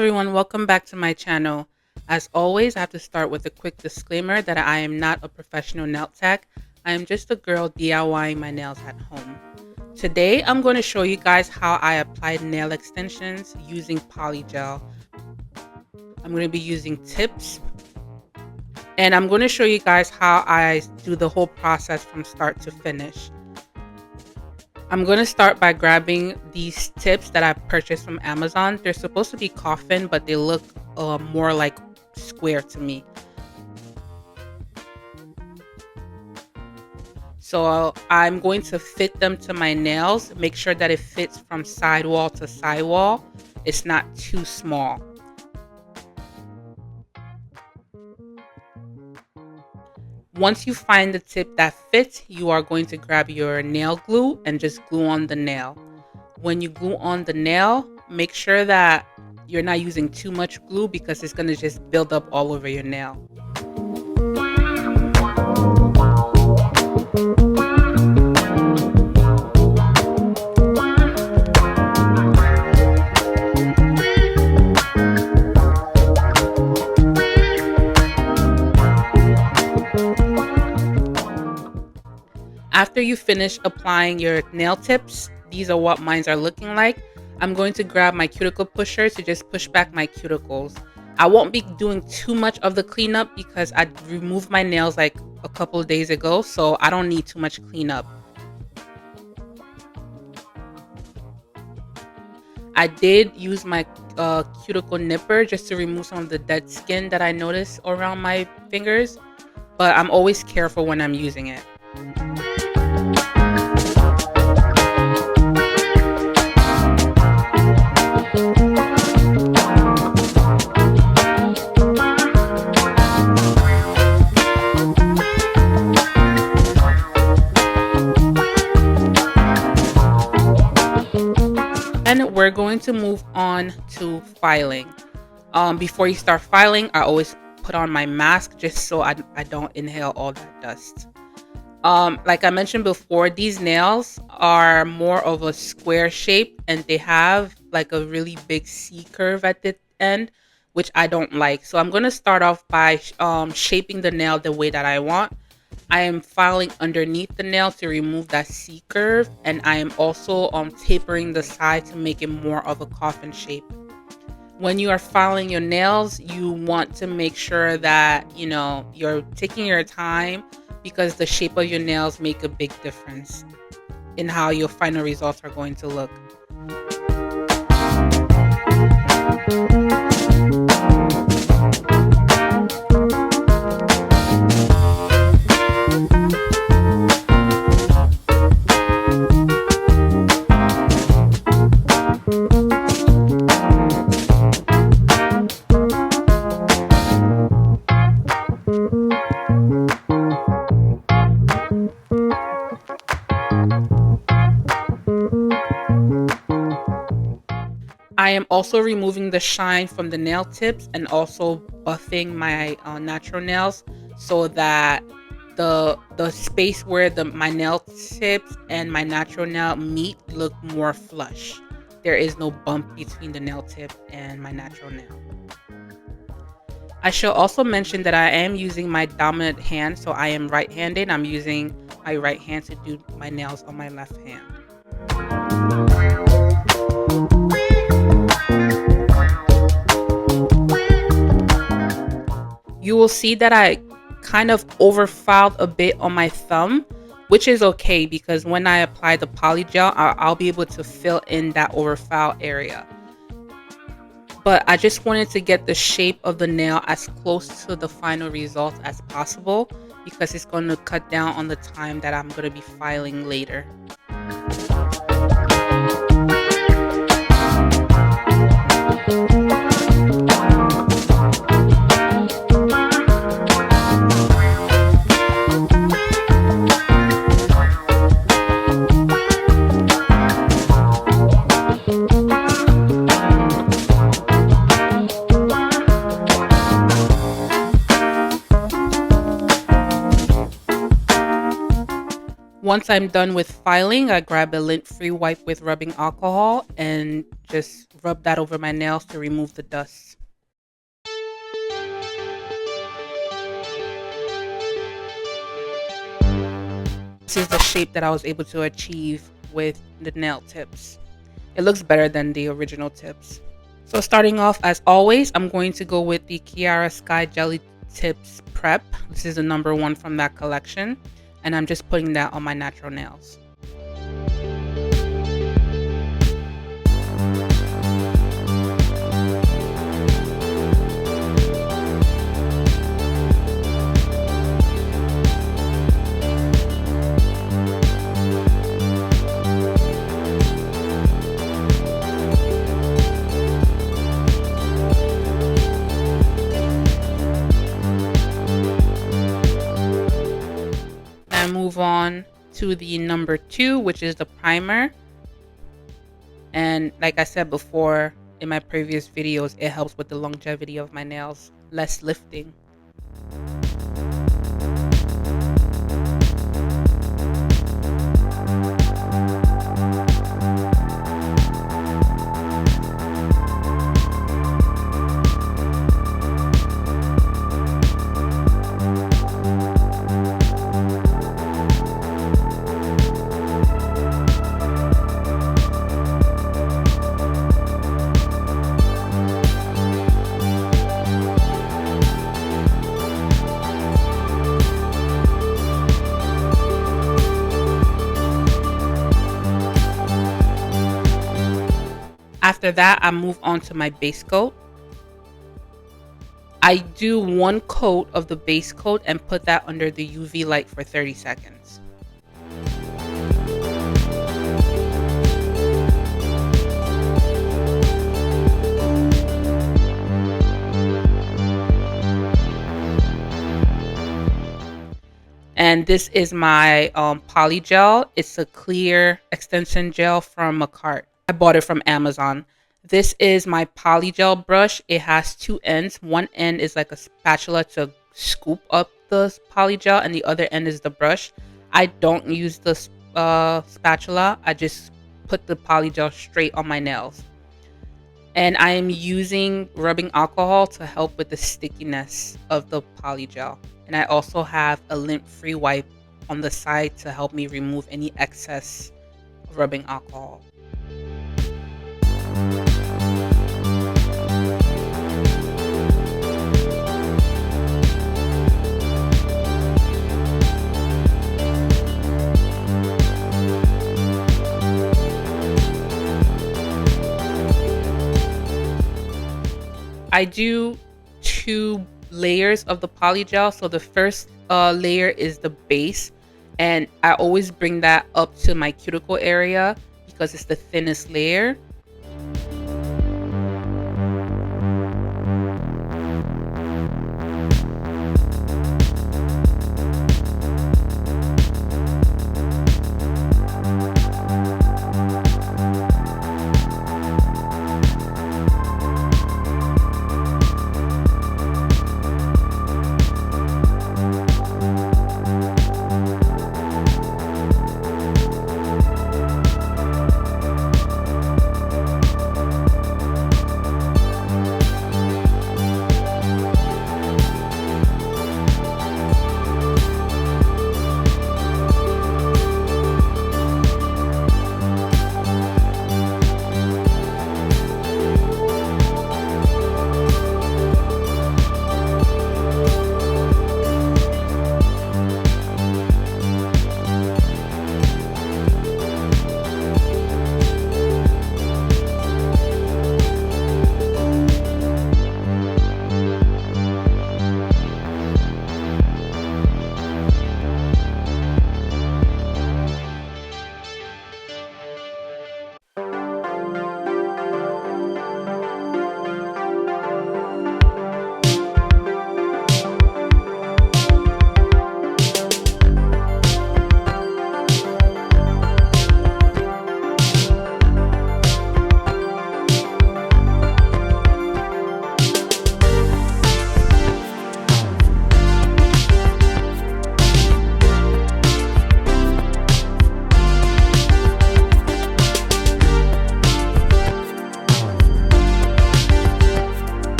everyone, welcome back to my channel. As always, I have to start with a quick disclaimer that I am not a professional nail tech. I am just a girl DIYing my nails at home. Today, I'm going to show you guys how I applied nail extensions using Polygel. I'm going to be using tips, and I'm going to show you guys how I do the whole process from start to finish. I'm going to start by grabbing these tips that I purchased from Amazon. They're supposed to be coffin, but they look more like square to me. So I'm going to fit them to my nails, make sure that it fits from sidewall to sidewall. It's not too small. Once you find the tip that fits, you are going to grab your nail glue and just glue on the nail. When you glue on the nail, make sure that you're not using too much glue because it's going to just build up all over your nail. After you finish applying your nail tips, these are what mine are looking like. I'm going to grab my cuticle pusher to just push back my cuticles. I won't be doing too much of the cleanup because I removed my nails like a couple of days ago, so I don't need too much cleanup. I did use my cuticle nipper just to remove some of the dead skin that I noticed around my fingers, but I'm always careful when I'm using it. And we're going to move on to filing. Before you start filing, I always put on my mask just so I don't inhale all that dust. Like I mentioned before, these nails are more of a square shape and they have like a really big C curve at the end, which I don't like. So I'm going to start off by shaping the nail the way that I want. I am filing underneath the nail to remove that C curve, and I am also tapering the side to make it more of a coffin shape. When you are filing your nails, you want to make sure that you're taking your time, because the shape of your nails make a big difference in how your final results are going to look. I am also removing the shine from the nail tips and also buffing my natural nails so that the space where my nail tips and my natural nail meet look more flush. There is no bump between the nail tip and my natural nail. I shall also mention that I am using my dominant hand, so I am right-handed. I'm using my right hand to do my nails on my left hand. You will see that I kind of overfiled a bit on my thumb, which is okay because when I apply the Polygel, I'll be able to fill in that overfile area. But I just wanted to get the shape of the nail as close to the final result as possible because it's going to cut down on the time that I'm going to be filing later. Once I'm done with filing, I grab a lint-free wipe with rubbing alcohol and just rub that over my nails to remove the dust. This is the shape that I was able to achieve with the nail tips. It looks better than the original tips. So starting off, as always, I'm going to go with the Kiara Sky Jelly Tips Prep. This is the number 1 from that collection. And I'm just putting that on my natural nails. Move on to the number 2, which is the primer. And like I said before in my previous videos, it helps with the longevity of my nails, less lifting. After that, I move on to my base coat. I do 1 coat of the base coat and put that under the UV light for 30 seconds. And this is my Polygel. It's a clear extension gel from a cart. I bought it from Amazon. This is my Polygel brush. It has 2 ends. One end is like a spatula to scoop up the Polygel, and the other end is the brush. I don't use the spatula. I just put the Polygel straight on my nails. And I am using rubbing alcohol to help with the stickiness of the Polygel. And I also have a lint-free wipe on the side to help me remove any excess rubbing alcohol. I do 2 layers of the Polygel. So the first layer is the base, and I always bring that up to my cuticle area because it's the thinnest layer.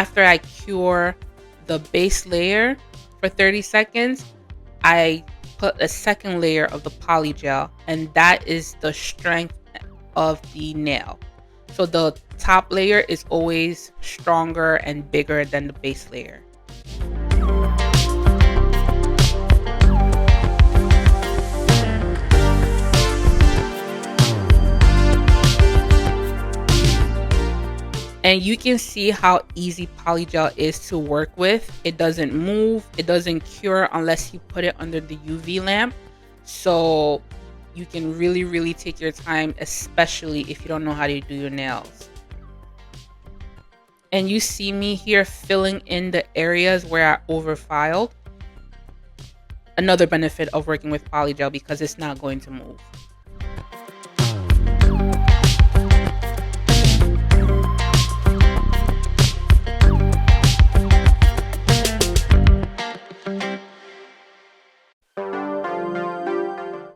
after I cure the base layer for 30 seconds, I put a second layer of the polygel, and that is the strength of the nail. So the top layer is always stronger and bigger than the base layer. And you can see how easy polygel is to work with. It doesn't move, it doesn't cure unless you put it under the UV lamp. So you can really take your time, especially if you don't know how to do your nails. And you see me here filling in the areas where I overfiled. Another benefit of working with polygel, because it's not going to move.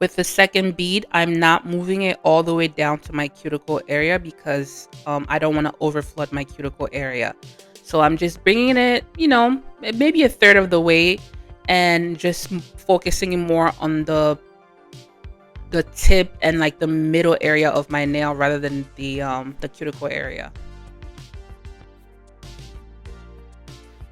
With the second bead, I'm not moving it all the way down to my cuticle area because I don't want to overflood my cuticle area. So I'm just bringing it, maybe a third of the way, and just focusing more on the tip and like the middle area of my nail rather than the cuticle area.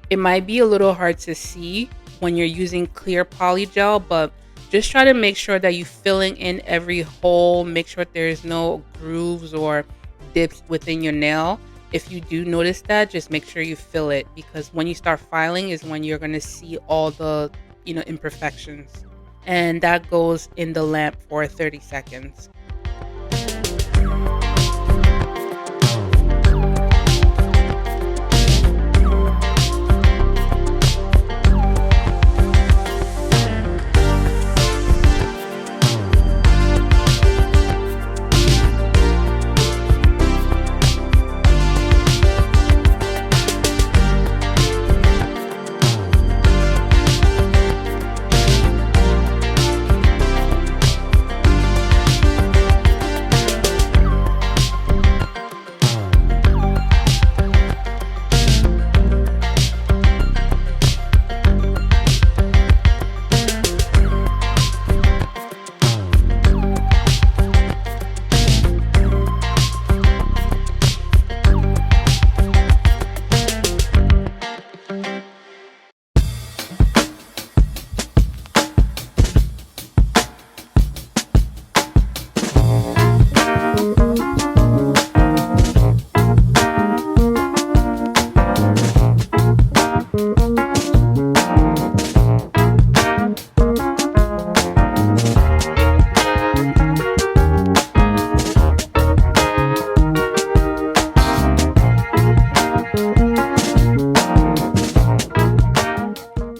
It might be a little hard to see when you're using clear polygel, but just try to make sure that you're filling in every hole. Make sure there's no grooves or dips within your nail. If you do notice that, just make sure you fill it, because when you start filing is when you're going to see all the imperfections. And that goes in the lamp for 30 seconds.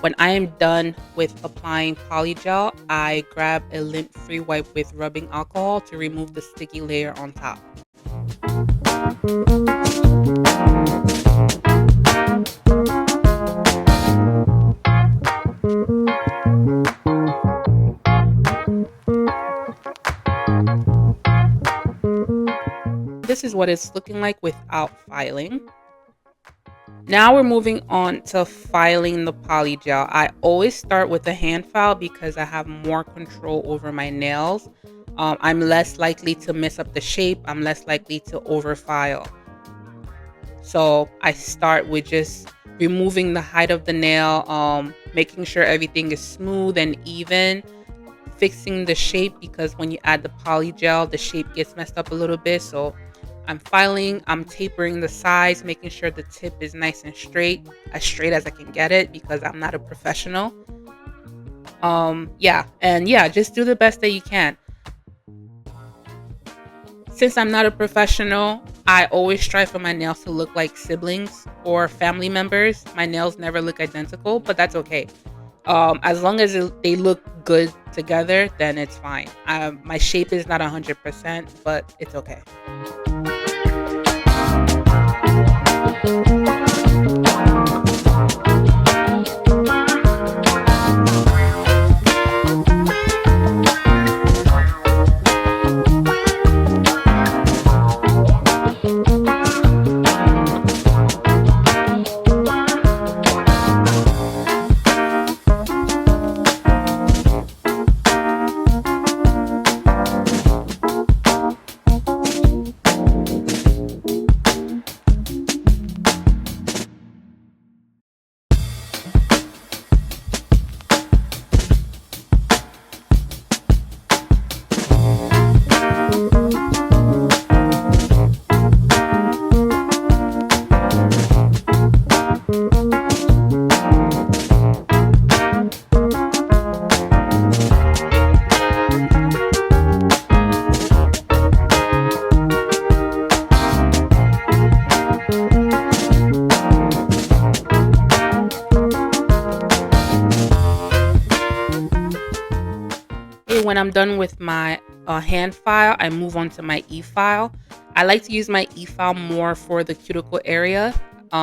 When I am done with applying polygel, I grab a lint-free wipe with rubbing alcohol to remove the sticky layer on top. This is what it's looking like without filing. Now we're moving on to filing the polygel. I always start with a hand file because I have more control over my nails. I'm less likely to mess up the shape. I'm less likely to overfile. So I start with just removing the height of the nail, making sure everything is smooth and even, fixing the shape, because when you add the polygel, the shape gets messed up a little bit. So I'm filing, I'm tapering the sides, making sure the tip is nice and straight as I can get it, because I'm not a professional. Just do the best that you can. Since I'm not a professional, I always strive for my nails to look like siblings or family members. My nails never look identical, but that's okay. As long as they look good together, then it's fine. My shape is not 100%, but it's okay. Okay, when I'm done with my hand file, I move on to my e-file. I like to use my e-file more for the cuticle area.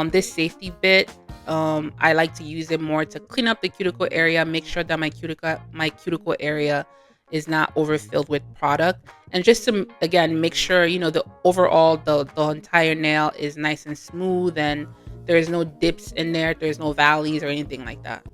This safety bit, I like to use it more to clean up the cuticle area, make sure that my cuticle area is not overfilled with product, and just to again make sure the overall the entire nail is nice and smooth and there's no dips in there, there's no valleys or anything like that.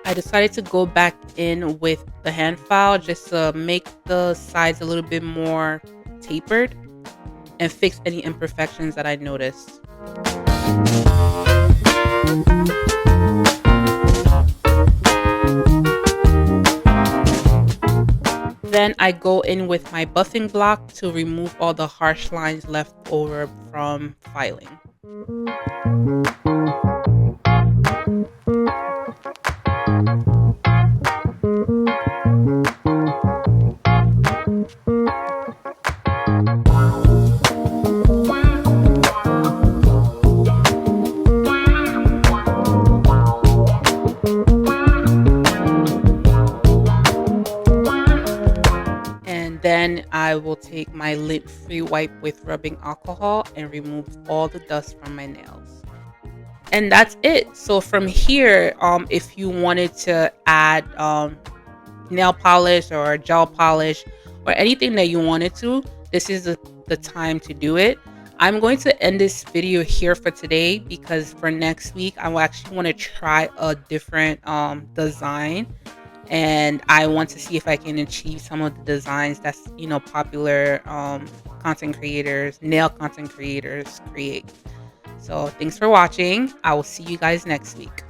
I decided to go back in with the hand file just to make the sides a little bit more tapered and fix any imperfections that I noticed. Then I go in with my buffing block to remove all the harsh lines left over from filing. Then I will take my lint-free wipe with rubbing alcohol and remove all the dust from my nails. And that's it. So from here, if you wanted to add nail polish or gel polish or anything that you wanted to, this is the time to do it. I'm going to end this video here for today because for next week, I will actually want to try a different design. And I want to see if I can achieve some of the designs that's popular content creators, nail content creators create. So thanks for watching. I will see you guys next week.